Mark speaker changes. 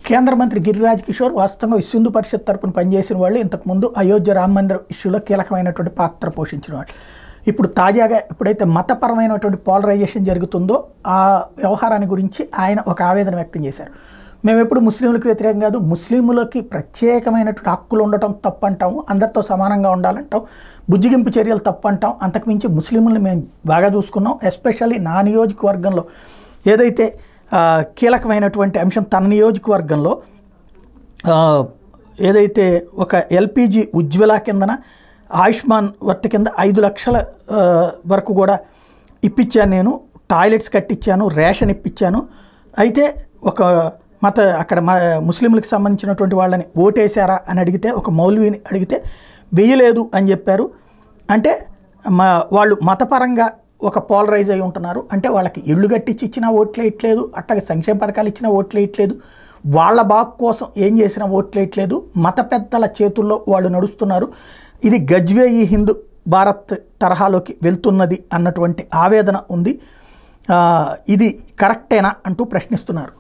Speaker 1: కేంద్ర మంత్రి గిరిరాజ్ కిషోర్ వాస్తవంగా విశ్వ హిందూ పరిషత్ తరపున పనిచేసిన వాళ్ళు, ఇంతకుముందు అయోధ్య రామ మందిరం ఇష్యూలో కీలకమైనటువంటి పాత్ర పోషించిన వాళ్ళు. ఇప్పుడు తాజాగా ఎప్పుడైతే మతపరమైనటువంటి పోలరైజేషన్ జరుగుతుందో ఆ వ్యవహారాన్ని గురించి ఆయన ఒక ఆవేదన వ్యక్తం చేశారు. మేము ఎప్పుడు ముస్లింలకు వ్యతిరేకం కాదు, ముస్లింలకి ప్రత్యేకమైనటువంటి హక్కులు ఉండటం తప్పు అంటాము, అందరితో సమానంగా ఉండాలంటాం, బుజ్జిగింపు చర్యలు తప్పు అంటాం. అంతకుమించి ముస్లింలను మేము బాగా చూసుకున్నాం. ఎస్పెషల్లీ నా నియోజకవర్గంలో ఏదైతే కీలకమైనటువంటి అంశం, తన నియోజకవర్గంలో ఏదైతే ఒక ఎల్పిజి ఉజ్వల కిందన ఆయుష్మాన్ వర్త్ కింద 5 లక్షల వరకు కూడా ఇప్పించాను, నేను టాయిలెట్స్ కట్టించాను, రేషన్ ఇప్పించాను. అయితే ఒక అక్కడ ముస్లింలకు సంబంధించినటువంటి వాళ్ళని ఓటేశారా అని అడిగితే, ఒక మౌల్వీని అడిగితే వేయలేదు అని చెప్పారు. అంటే వాళ్ళు మతపరంగా ఒక పోలరైజ్ అయి ఉంటున్నారు. అంటే వాళ్ళకి ఇళ్ళు కట్టించి ఇచ్చినా ఓట్లు వేయట్లేదు, అట్లాగే సంక్షేమ పథకాలు ఇచ్చినా ఓట్లు వేయట్లేదు, వాళ్ళ బాగు కోసం ఏం చేసినా ఓట్లు వేయట్లేదు, మత పెద్దల చేతుల్లో వాళ్ళు నడుస్తున్నారు. ఇది గజ్వేయి హిందూ భారత్ తరహాలోకి వెళ్తున్నది అన్నటువంటి ఆవేదన ఉంది. ఇది కరెక్టేనా అంటూ ప్రశ్నిస్తున్నారు.